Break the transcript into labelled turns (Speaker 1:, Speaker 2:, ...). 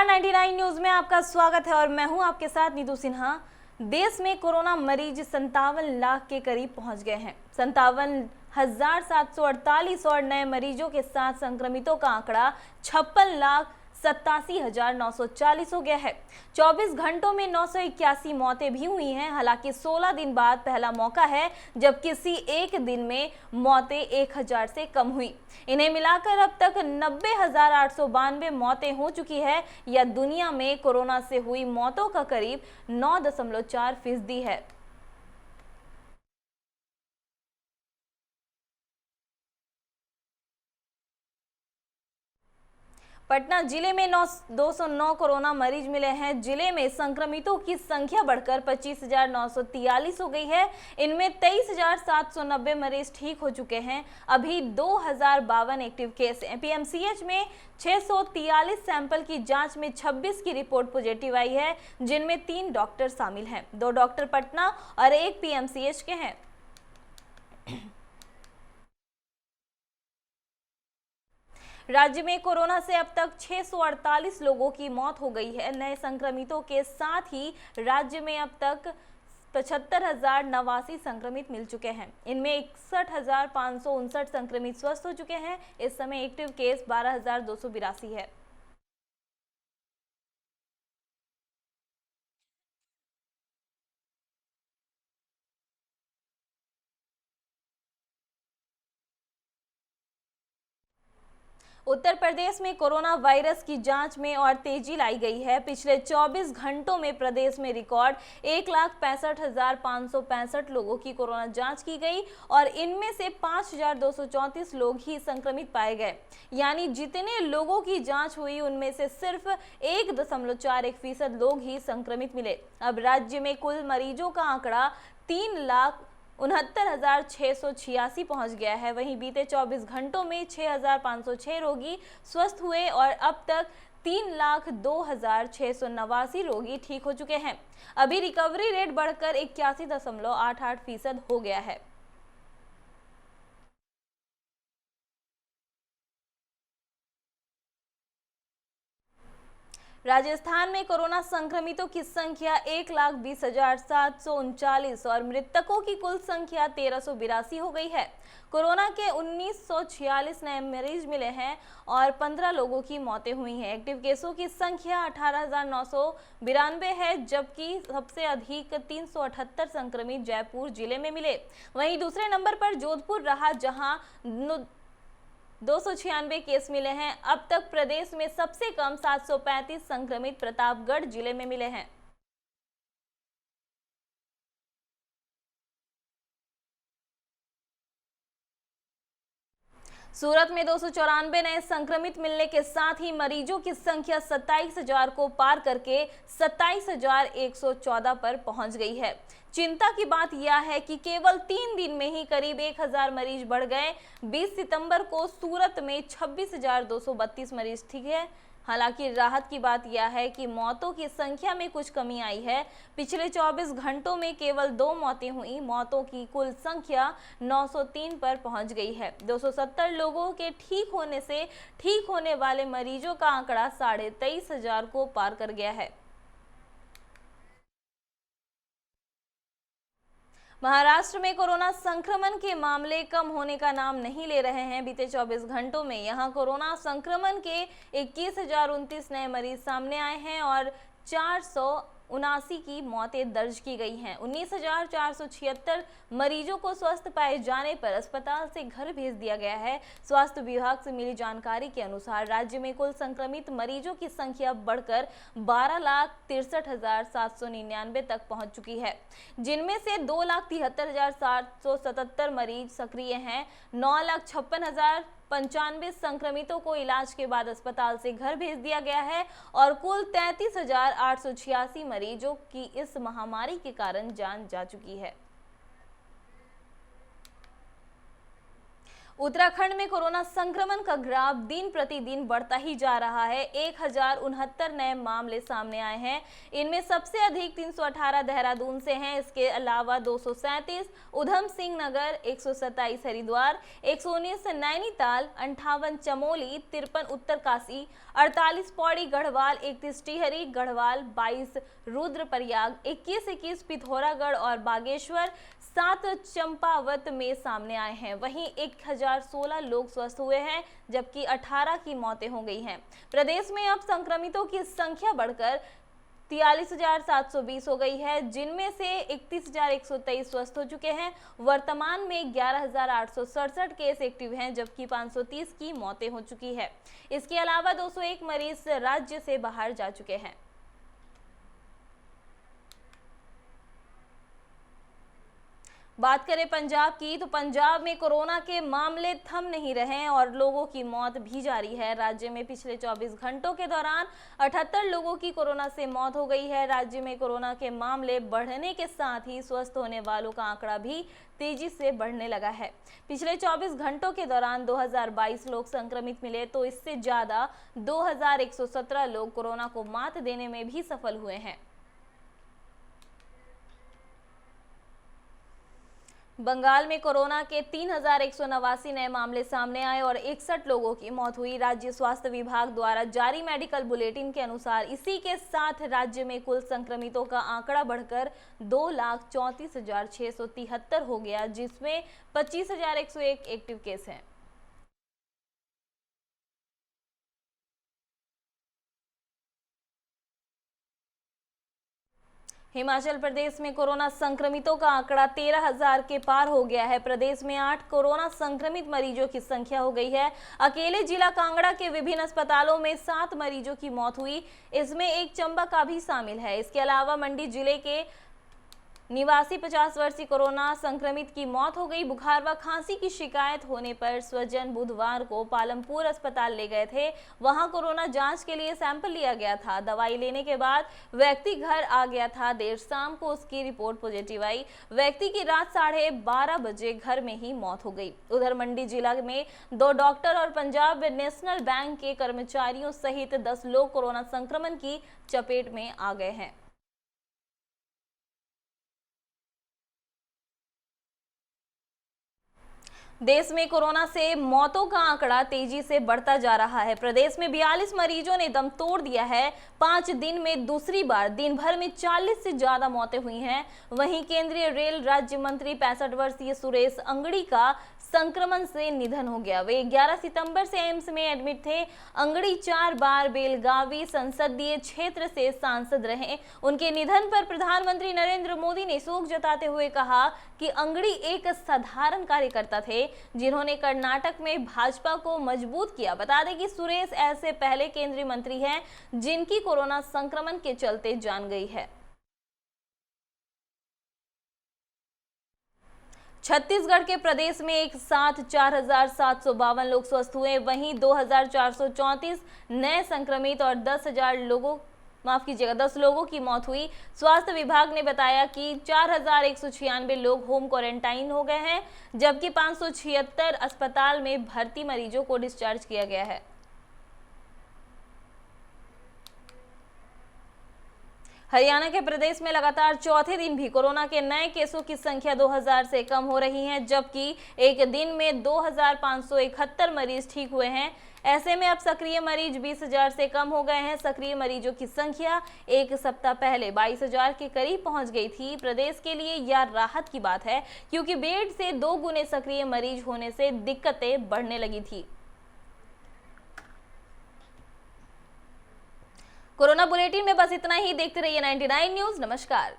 Speaker 1: Star 99 news में आपका स्वागत है और मैं हूं आपके साथ नीतू सिन्हा। देश में कोरोना मरीज 57 लाख के करीब पहुंच गए हैं। 57,748 और नए मरीजों के साथ संक्रमितों का आंकड़ा 56,87,940 हो गया है। 24 घंटों में 981 मौतें भी हुई हैं। हालांकि 16 दिन बाद पहला मौका है जब किसी एक दिन में मौतें 1000 से कम हुई। इन्हें मिलाकर अब तक 90,892 मौतें हो चुकी है। यह दुनिया में कोरोना से हुई मौतों का करीब 9.4% है। पटना जिले में 209 कोरोना मरीज मिले हैं। जिले में संक्रमितों की संख्या बढ़कर 25,943 हो गई है। इनमें 23,790 मरीज ठीक हो चुके हैं। अभी 2,052 एक्टिव केस हैं। पीएमसीएच में 643 सैंपल की जांच में 26 की रिपोर्ट पॉजिटिव आई है, जिनमें 3 डॉक्टर शामिल हैं। 2 डॉक्टर पटना और 1 पीएमसीएच के हैं। राज्य में कोरोना से अब तक 648 लोगों की मौत हो गई है। नए संक्रमितों के साथ ही राज्य में अब तक 75,089 संक्रमित मिल चुके हैं। इनमें 61,559 संक्रमित स्वस्थ हो चुके हैं। इस समय एक्टिव केस 12,282 है। उत्तर प्रदेश में कोरोना वायरस की जांच में और तेजी लाई गई है। पिछले 24 घंटों में प्रदेश में रिकॉर्ड 1,65,565 लोगों की कोरोना जांच की गई और इनमें से 5,234 लोग ही संक्रमित पाए गए। यानी जितने लोगों की जांच हुई उनमें से सिर्फ 1.41% लोग ही संक्रमित मिले। अब राज्य में कुल मरीजों का आंकड़ा 3,69,686 पहुंच गया है। वहीं बीते 24 घंटों में 6,506 रोगी स्वस्थ हुए और अब तक 3,02,689 रोगी ठीक हो चुके हैं। अभी रिकवरी रेट बढ़कर 81.88% हो गया है। राजस्थान में कोरोना संक्रमितों की संख्या 1,20,739 और मृतकों की कुल संख्या 1,382 हो गई है। कोरोना के 1,946 नए मरीज मिले हैं और 15 लोगों की मौतें हुई हैं। एक्टिव केसों की संख्या 18,992 है, जबकि सबसे अधिक 378 संक्रमित जयपुर जिले में मिले। वहीं दूसरे नंबर पर जोधपुर रहा, जहां 296 केस मिले हैं। अब तक प्रदेश में सबसे कम 735 संक्रमित प्रतापगढ़ जिले में मिले हैं। सूरत में 294 नए संक्रमित मिलने के साथ ही मरीजों की संख्या 27,000 को पार करके 27,114 पर पहुंच गई है। चिंता की बात यह है कि केवल 3 दिन में ही करीब 1,000 मरीज बढ़ गए। 20 सितंबर को सूरत में 26,232 मरीज ठीक है। हालांकि राहत की बात यह है कि मौतों की संख्या में कुछ कमी आई है। पिछले 24 घंटों में केवल 2 मौतें हुई। मौतों की कुल संख्या 903 पर पहुंच गई है। 270 लोगों के ठीक होने से ठीक होने वाले मरीजों का आंकड़ा 23,500 को पार कर गया है। महाराष्ट्र में कोरोना संक्रमण के मामले कम होने का नाम नहीं ले रहे हैं। बीते 24 घंटों में यहां कोरोना संक्रमण के 21,029 नए मरीज सामने आए हैं और 479 की मौतें दर्ज की गई हैं। 19,476 मरीजों को स्वस्थ पाए जाने पर अस्पताल से घर भेज दिया गया है। स्वास्थ्य विभाग से मिली जानकारी के अनुसार राज्य में कुल संक्रमित मरीजों की संख्या बढ़कर 12,63,799 तक पहुंच चुकी है, जिनमें से 2,73,777 मरीज सक्रिय हैं। 9,56,095 संक्रमितों को इलाज के बाद अस्पताल से घर भेज दिया गया है और कुल 33,886 मरीजों की इस महामारी के कारण जान जा चुकी है। उत्तराखंड में कोरोना संक्रमण का ग्राफ दिन प्रतिदिन बढ़ता ही जा रहा है। 1069 नए मामले सामने आए हैं। इनमें सबसे अधिक 318 देहरादून से हैं। इसके अलावा 237 उधम सिंह नगर, 127 हरिद्वार, 119 नैनीताल, 58 चमोली, 53 उत्तरकाशी, 48 पौड़ी गढ़वाल, 31 टिहरी गढ़वाल, 22 रुद्रप्रयाग, 21 पिथौरागढ़ और बागेश्वर, 7 चंपावत में सामने आए हैं। वहीं 1016 लोग स्वस्थ हुए हैं, जबकि 18 की मौतें हो गई हैं। प्रदेश में अब संक्रमितों की संख्या बढ़कर 43,720 हो गई है, जिनमें से 31,123 स्वस्थ हो चुके हैं। वर्तमान में 11,867 केस एक्टिव हैं, जबकि 530 की मौतें हो चुकी है। इसके अलावा 201 मरीज राज्य से बाहर जा चुके हैं। बात करें पंजाब की, तो पंजाब में कोरोना के मामले थम नहीं रहे और लोगों की मौत भी जारी है। राज्य में पिछले 24 घंटों के दौरान 78 लोगों की कोरोना से मौत हो गई है। राज्य में कोरोना के मामले बढ़ने के साथ ही स्वस्थ होने वालों का आंकड़ा भी तेजी से बढ़ने लगा है। पिछले 24 घंटों के दौरान 2022 लोग संक्रमित मिले, तो इससे ज्यादा 2117 लोग कोरोना को मात देने में भी सफल हुए हैं। बंगाल में कोरोना के 3,189 नए मामले सामने आए और 61 लोगों की मौत हुई। राज्य स्वास्थ्य विभाग द्वारा जारी मेडिकल बुलेटिन के अनुसार इसी के साथ राज्य में कुल संक्रमितों का आंकड़ा बढ़कर 2,34,673 हो गया, जिसमें 25,101 एक्टिव केस हैं। हिमाचल प्रदेश में कोरोना संक्रमितों का आंकड़ा 13,000 के पार हो गया है। प्रदेश में 8 कोरोना संक्रमित मरीजों की संख्या हो गई है। अकेले जिला कांगड़ा के विभिन्न अस्पतालों में 7 मरीजों की मौत हुई, इसमें एक चंबा का भी शामिल है। इसके अलावा मंडी जिले के निवासी 50 वर्षीय कोरोना संक्रमित की मौत हो गई। बुखार व खांसी की शिकायत होने पर स्वजन बुधवार को पालमपुर अस्पताल ले गए थे। वहां कोरोना जांच के लिए सैंपल लिया गया था। दवाई लेने के बाद व्यक्ति घर आ गया था। देर शाम को उसकी रिपोर्ट पॉजिटिव आई। व्यक्ति की रात 12:30 बजे घर में ही मौत हो गई। उधर मंडी जिला में 2 डॉक्टर और पंजाब नेशनल बैंक के कर्मचारियों सहित 10 लोग कोरोना संक्रमण की चपेट में आ गए हैं। देश में कोरोना से मौतों का आंकड़ा तेजी से बढ़ता जा रहा है। प्रदेश में 42 मरीजों ने दम तोड़ दिया है। 5 दिन में दूसरी बार दिन भर में 40 से ज्यादा मौतें हुई हैं। वहीं केंद्रीय रेल राज्य मंत्री 65 वर्षीय सुरेश अंगड़ी का संक्रमण से निधन हो गया। वे 11 सितंबर से एम्स में एडमिट थे। अंगड़ी 4 बार बेलगावी संसदीय क्षेत्र से सांसद रहे। उनके निधन पर प्रधानमंत्री नरेंद्र मोदी ने शोक जताते हुए कहा कि अंगड़ी एक साधारण कार्यकर्ता थे, जिन्होंने कर्नाटक में भाजपा को मजबूत किया। बता दें कि सुरेश ऐसे पहले केंद्रीय मंत्री हैं जिनकी कोरोना संक्रमण के चलते जान गई है। छत्तीसगढ़ के प्रदेश में एक साथ 4,752 लोग स्वस्थ हुए। वहीं 2,434 नए संक्रमित और 10 लोगों की मौत हुई। स्वास्थ्य विभाग ने बताया कि 4,196 लोग होम क्वारंटाइन हो गए हैं, जबकि 576 अस्पताल में भर्ती मरीजों को डिस्चार्ज किया गया है। हरियाणा के प्रदेश में लगातार चौथे दिन भी कोरोना के नए केसों की संख्या 2,000 से कम हो रही है, जबकि एक दिन में 2,571 मरीज ठीक हुए हैं। ऐसे में अब सक्रिय मरीज 20,000 से कम हो गए हैं। सक्रिय मरीजों की संख्या एक सप्ताह पहले 22,000 के करीब पहुंच गई थी। प्रदेश के लिए यह राहत की बात है, क्योंकि बेड से 2 गुने सक्रिय मरीज होने से दिक्कतें बढ़ने लगी थी। कोरोना बुलेटिन में बस इतना ही। देखते रहिए 99 न्यूज़। नमस्कार।